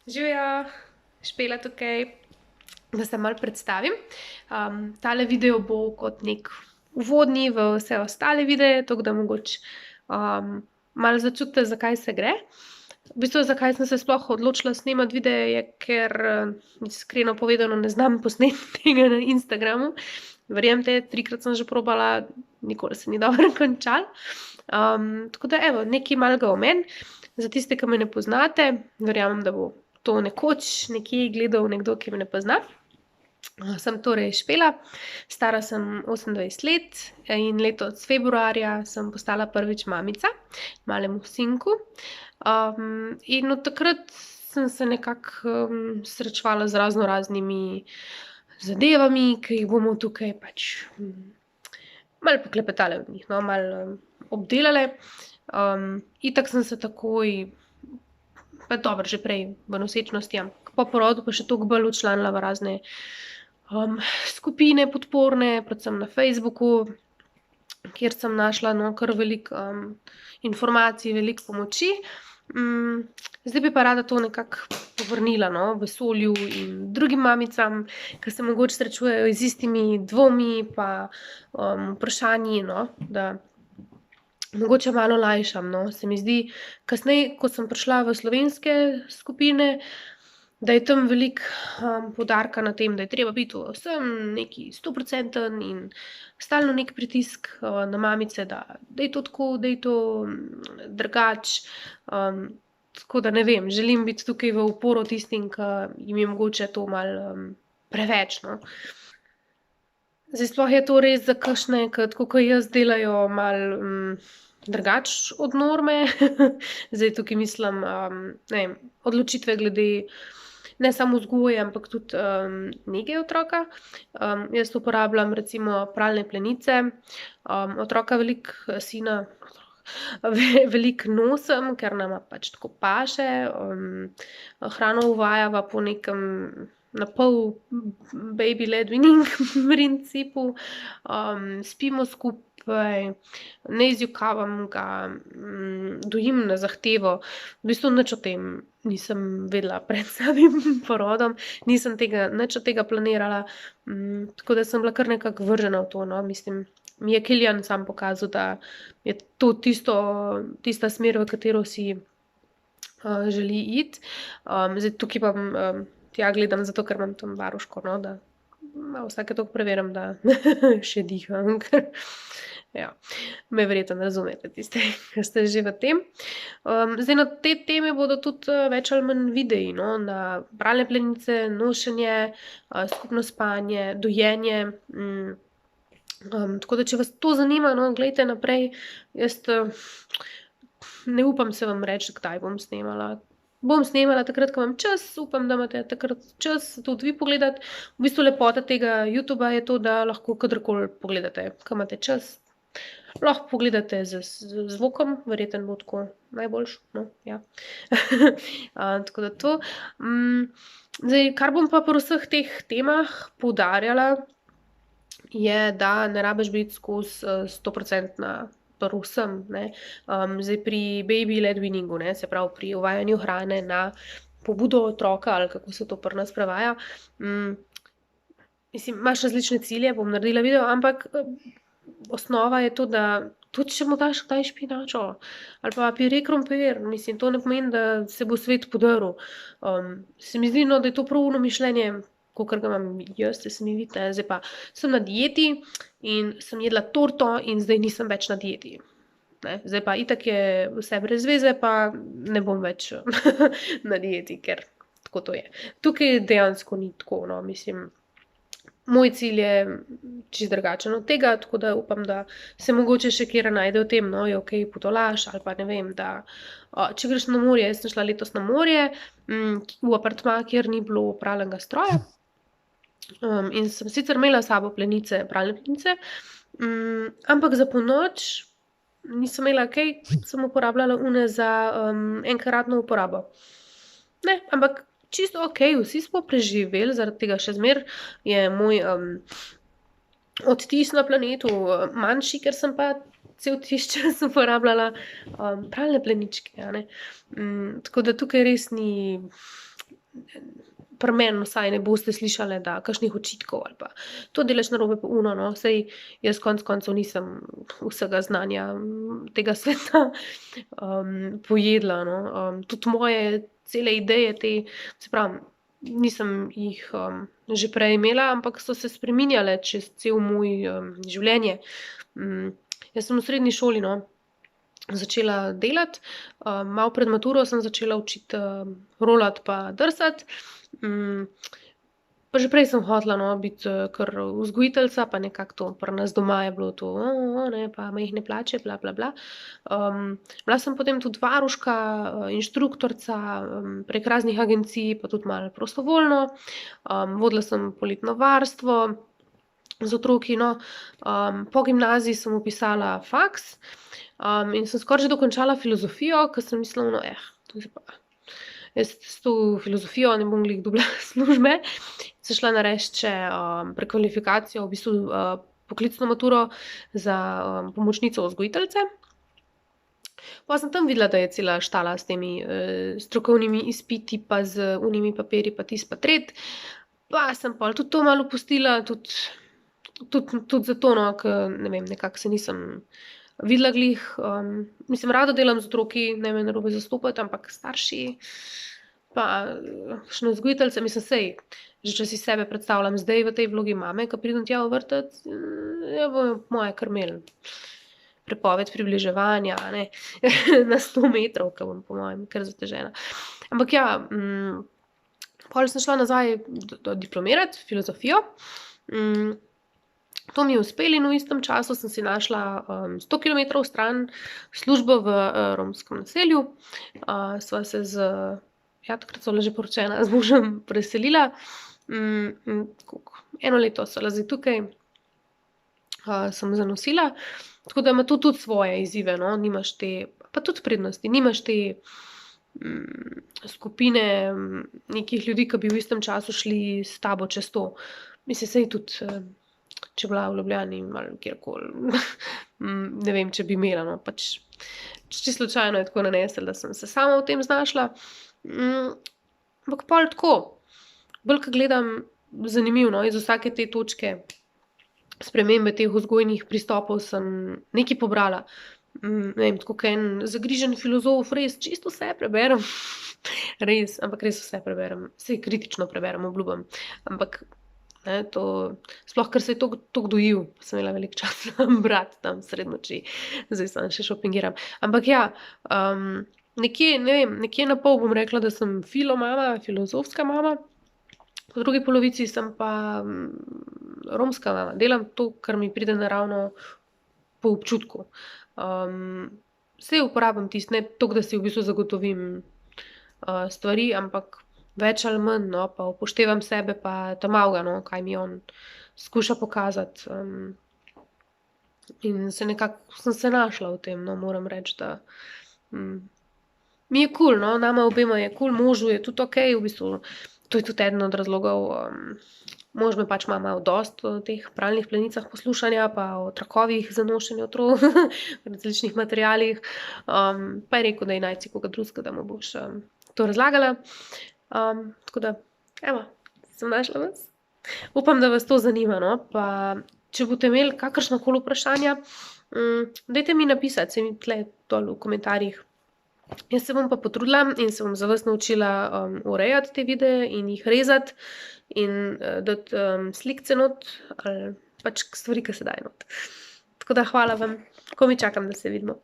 Živjo, Špela tukaj, da se malo predstavim. Tale video bo kot nek uvodni v vse ostale videe, tako da mogoče malo začutite, zakaj se gre. V bistvu, zakaj sem se sploh odločila snemati videe, je, ker iskreno povedano ne znam posneti tega na Instagramu. Verjemite, 3-krat sem že probala, nikoli se ni dobro končalo. Tako da evo, nekaj malega o meni. Za tiste, ki me ne poznate, verjamem, da bo to nekoč nekje gledal nekdo, ki me ne pozna. Sem torej Špela, stara sem 28 let in letos februarja sem postala prvič mamica malemu sinku. In od takrat sem se nekako srečevala z raznoraznimi zadevami, ki jih bomo tukaj pač malo poklepetale o njih, no, malo obdelale. Itak sem se takoj, pa dobro, že prej v nosečnosti, ampak po porodu pa še toliko bolj včlanila v razne skupine podporne, predvsem na Facebooku, kjer sem našla kar veliko informacij, veliko pomoči. Zdaj bi pa rada to nekako povrnila vesolju in drugim mamicam, ki se mogoče srečujejo z istimi dvomi pa vprašanji, da mogoče malo lajšam. Se mi zdi, kasneje, ko sem prišla v slovenske skupine, da je tam veliko poudarka na tem, da je treba biti vsem neki 100% in stalno nek pritisk na mamice, da je to tako, da je to drugače. Tako da ne vem, želim biti tukaj v oporo tistim, ki jim je mogoče to malo preveč. Zdaj sploh je to res za kakšne, ki tako kot jaz delajo malo drugače od norme. Zdaj tukaj mislim, ne vem, odločitve glede ne samo vzgoje, ampak tudi nege otroka. Jaz uporabljam recimo pralne plenice, otroka sina veliko nosim, ker nama pač tako paše. Hrano uvajava po nekem na pol baby-led weaning principu, spimo skupaj, ne izjokavam ga, dojim na zahtevo. V bistvu nič o tem nisem vedela pred samim porodom, nisem nič od tega planirala, tako da sem bila kar nekako vržena v to, mislim. Mi je Kiljan sam pokazal, da je to tista smer, v katero si želi iti. Zdaj tukaj pa tja gledam, zato ker imam tam varuško, da vsake toliko preverim, da še diham. Ja, me verjetno razumete tiste, ki ste že v tem. Zdaj na te teme bodo tudi več ali manj videi, na pralne plenice, nošenje, skupno spanje, dojenje. Tako da, če vas to zanima, glejte naprej. Jaz ne upam se vam reči, kdaj bom snemala. Bom snemala takrat, ko imam čas, upam, da imate takrat čas tudi vi pogledati. V bistvu lepota tega YouTuba je to, da lahko kadarkoli pogledate, ko imate čas. Lahko pogledate z zvokom, verjetno bo tako najboljše, ja. Tako da to. Zdaj, kar bom pa pri vseh teh temah poudarjala, je, da ne rabiš biti skozi 100% pri vsem, Zdaj pri baby-led weaningu, se pravi pri uvajanju hrane na pobudo otroka, ali kako se to pri nas prevaja. Mislim, imaš različne cilje, bom naredila video, ampak osnova je to, da tudi če mu daš kdaj špinačo ali pa pire krompir, mislim, to ne pomeni, da se bo svet podrl. Se mi zdi, da je to prav mišljenje, kakor ga imam jaz, se mi vidi, zdaj pa sem na dieti in sem jedla torto in zdaj nisem več na dieti. Zdaj pa itak je vse brez veze, pa ne bom več na dieti, ker tako to je. Tukaj dejansko ni tako, mislim. Moj cilj je čisto drugačen od tega, tako da upam, da se mogoče še kjer najde v tem, je okej potolaš ali pa ne vem, da če greš na morje, jaz sem šla letos na morje v apartma, kjer ni bilo pralnega stroja. In sem sicer imela s sabo plenice, pralne plenice, ampak za ponoč nisem imela kaj, sem uporabljala one za enkratno uporabo. Ampak čisto okej, vsi smo preživeli, zaradi tega še zmeraj je moj odtis na planetu manjši, ker sem pa cel čas uporabljala pralne pleničke, Tako da tukaj res ni pri meni vsaj ne boste slišali, da kakšnih očitkov ali pa to delaš narobe pa ono, no, saj jaz konec koncev nisem vsega znanja tega sveta pojedla, no. Tudi moje cele ideje te, se pravim, nisem jih že prej imela, ampak so se spreminjale čez cel moj življenje. Jaz sem v srednji šoli, no, začela delati, malo pred maturo sem začela učiti rolati pa drsati. Pa že prej sem hotela, no, biti kar vzgojiteljica, pa nekako to pri nas doma je bilo to, ne, pa majhne plače, bla, bla, bla. Bila sem potem tudi varuška, inštruktorica, prek raznih agencij, pa tudi malo prostovoljno. Vodila sem poletno varstvo z otroki, no. Po gimnaziji sem vpisala faks, in sem skoraj že dokončala filozofijo, ker sem mislila, no, to je pa jaz s to filozofijo ne bom glih dobila službe. Sem šla narediti še prekvalifikacijo, v bistvu poklicno maturo za pomočnico vzgojiteljice. Pol sem tam videla, da je cela štala s temi strokovnimi izpiti pa z onimi papirji pa tisto pa tret. Pa sem pol tudi to malo opustila, tudi zato, no, ker ne vem, nekako se nisem videla glih, mislim, rada delam z otroki, ne me narobe zastopati, ampak starši pa kakšne vzgojiteljice, mislim, saj, že če si sebe predstavljam zdaj v tej vlogi mame, ko pridem tja v vrtec, bojo moje kar imeli prepoved približevanja, ne, na 100 metrov, ke bom po mojem kar zatežena. Ampak ja, pol sem šla nazaj diplomirat filozofijo. To mi je uspelo in v istem času sem si našla 100 kilometrov stran službo v romskem naselju. Sva se takrat sva bila že poročena, z možem preselila. Koliko, 1 leto sva bila zdaj tukaj, sem zanosila. Tako da ima to tudi svoje izzive, no, nimaš te, pa tudi prednosti, nimaš te skupine nekih ljudi, ki bi v istem času šli s tabo čez to. Mislim, saj tudi če bila v Ljubljani ali kjerkoli, ne vem, če bi imela, no, pač čisto slučajno je tako naneslo, da sem se sama v tem znašla. Ampak pol tako, bolj ko gledam, zanimivo, no, iz vsake te točke spremembe teh vzgojnih pristopov sem nekaj pobrala. Ne vem, tako kot en zagrižen filozof, res čisto vse preberem. Res, ampak res vse preberem. Saj kritično preberem, obljubim. Ampak ne, to, sploh ker se je toliko dojil, sem imela veliko časa brati tam sredi noči, zdaj samo še šopingiram. Ampak ja, nekje, ne vem, nekje na pol bom rekla, da sem filomama, filozofska mama, po drugi polovici sem pa romska mama. Delam to, kar mi pride naravno po občutku. Saj uporabim tisto, ne toliko, da si v bistvu zagotovim stvari, ampak več ali manj, no, pa upoštevam sebe pa ta malega, no, kaj mi on skuša pokazati. In se nekako sem se našla v tem, no, moram reči, da mi je kul, no, nama obema je kul, možu je tudi okej, v bistvu to je tudi eden od razlogov, mož me pač ima malo dosti o teh pralnih plenicah poslušanja pa o trakovih za nošenje otrok, različnih materialih. Pa je rekel, da je najci koga drugega, da mu boš to razlagala. Tako da, evo, sem našla vas. Upam, da vas to zanima, no, pa če boste imeli kakršnakoli vprašanja, dajte mi napisati, saj mi tle dol v komentarjih. Jaz se bom pa potrudila in se bom za vas naučila urejati te videe in jih rezati in dati slikce not ali pač stvari, ke se dajo not. Tako da hvala vam, komaj čakam, da se vidimo.